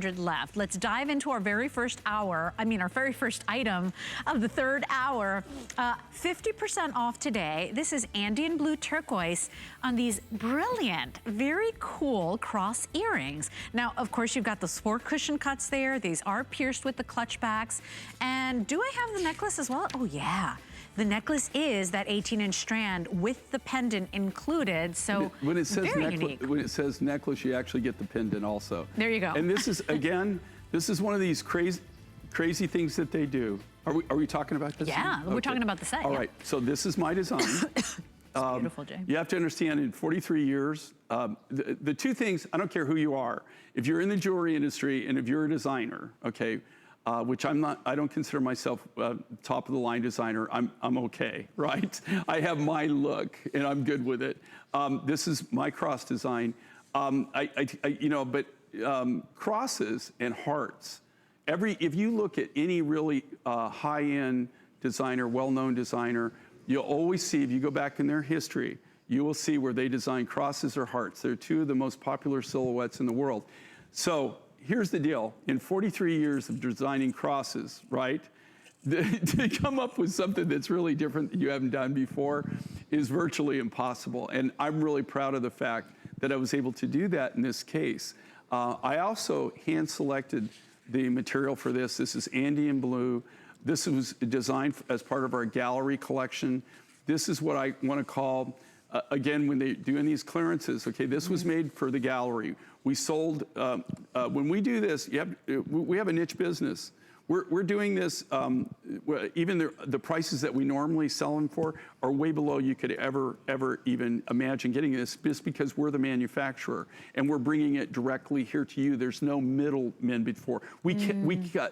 left. Let's dive into our very first hour, our very first item of the third hour. 50% off today. This is Andean blue turquoise on these brilliant, very cool cross earrings. Now, of course, you've got those 4 cushion cuts there. These are pierced with the clutch backs. And do I have the necklace as well? Oh, yeah. The necklace is that 18-inch strand with the pendant included, so when it says very unique. When it says necklace, you actually get the pendant also. There you go. And this is, again, this is one of these crazy things that they do. Are we talking about this? Yeah, okay. We're talking about the set. All right, so this is my design. It's beautiful, Jay. You have to understand, in 43 years, the two things, I don't care who you are, if you're in the jewelry industry and if you're a designer, okay, which I'm not, I don't consider myself top of the line designer. I'm okay, right? I have my look and I'm good with it. This is my cross design. Crosses and hearts. If you look at any really high-end designer, well-known designer, you'll always see, if you go back in their history, you will see where they design crosses or hearts. They're two of the most popular silhouettes in the world. So here's the deal. In 43 years of designing crosses, right, to come up with something that's really different that you haven't done before is virtually impossible. And I'm really proud of the fact that I was able to do that in this case. I also hand-selected the material for this. This is Andean blue. This was designed as part of our gallery collection. This is what I want to call, again, when they're doing these clearances, okay, this was made for the gallery. We sold, when we do this, we have a niche business. We're doing this, even the prices that we normally sell them for are way below you could ever even imagine getting this, just because we're the manufacturer and we're bringing it directly here to you. There's no middlemen before. We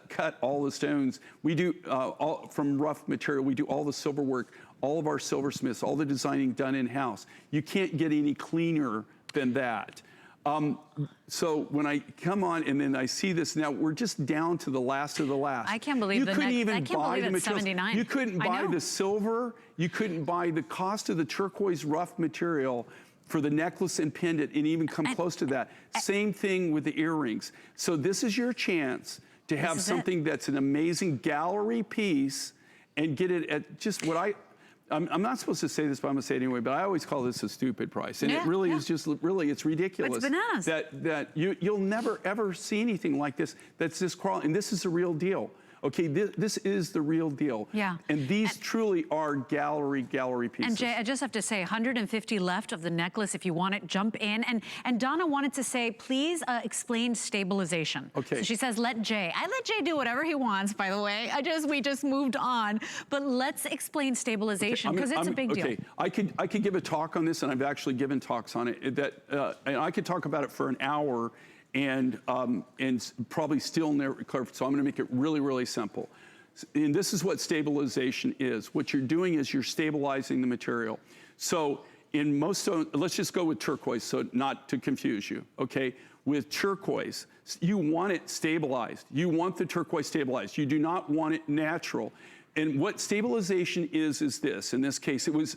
cut all the stones. We do, all from rough material, we do all the silver work, all of our silversmiths, all the designing done in-house. You can't get any cleaner than that. So when I come on and then I see this, now we're just down to the last of the last. I can't believe you couldn't even buy the materials. 79. You couldn't buy the silver. You couldn't buy the cost of the turquoise rough material for the necklace and pendant and even come close to that. Same thing with the earrings. So this is your chance to have something that's an amazing gallery piece and get it at just what I'm not supposed to say this, but I'm gonna say it anyway, but I always call this a stupid price. And it really is just, it's ridiculous. It's bananas. That you'll never, ever see anything like this that's this crawling, and this is the real deal. Okay, this is the real deal. Yeah. And these truly are gallery pieces. And Jay, I just have to say, 150 left of the necklace. If you want it, jump in. And Donna wanted to say, please explain stabilization. Okay. So she says, let Jay. I let Jay do whatever he wants, by the way. We just moved on. But let's explain stabilization, because it's a big deal. I could give a talk on this, and I've actually given talks on it. And I could talk about it for an hour, and probably still never clear. So I'm going to make it really, really simple. And this is what stabilization is. What you're doing is you're stabilizing the material. So in most stones, let's just go with turquoise, so not to confuse you, okay? With turquoise, you want it stabilized. You want the turquoise stabilized. You do not want it natural. And what stabilization is this. In this case, it was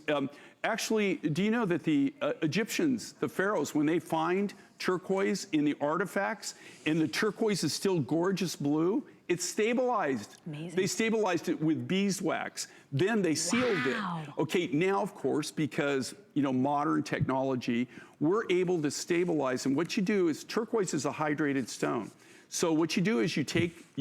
actually, do you know that the Egyptians, the pharaohs, when they find turquoise in the artifacts, and the turquoise is still gorgeous blue, it's stabilized. Amazing. They stabilized it with beeswax. Then they sealed it. Okay, now of course, because modern technology, we're able to stabilize. And what you do is, turquoise is a hydrated stone. So what you do is you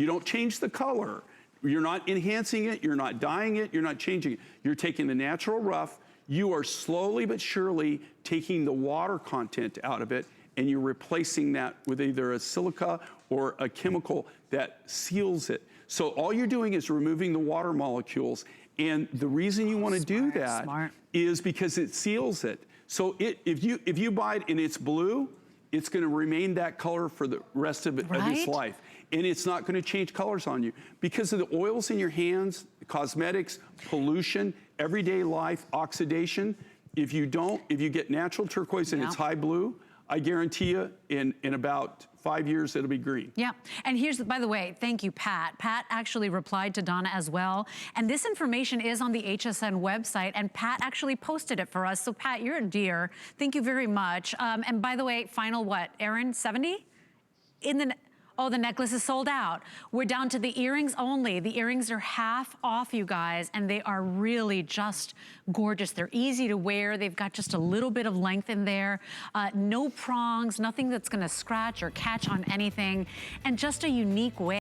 don't change the color. You're not enhancing it, you're not dyeing it, you're not changing it. You're taking the natural rough, you are slowly but surely taking the water content out of it, and you're replacing that with either a silica or a chemical that seals it. So all you're doing is removing the water molecules, and the reason you want to do that is because it seals it. So if you buy it and it's blue, it's going to remain that color for the rest of its life. And it's not going to change colors on you. Because of the oils in your hands, cosmetics, pollution, everyday life, oxidation, if you get natural turquoise and it's high blue, I guarantee you in about 5 years, it'll be green. Yeah, and here's, by the way, thank you, Pat. Pat actually replied to Donna as well. And this information is on the HSN website, and Pat actually posted it for us. So Pat, you're a dear. Thank you very much. And by the way, final what, Aaron, 70? Oh, the necklace is sold out. We're down to the earrings only. The earrings are half off, you guys, and they are really just gorgeous. They're easy to wear. They've got just a little bit of length in there. No prongs, nothing that's gonna scratch or catch on anything, and just a unique way.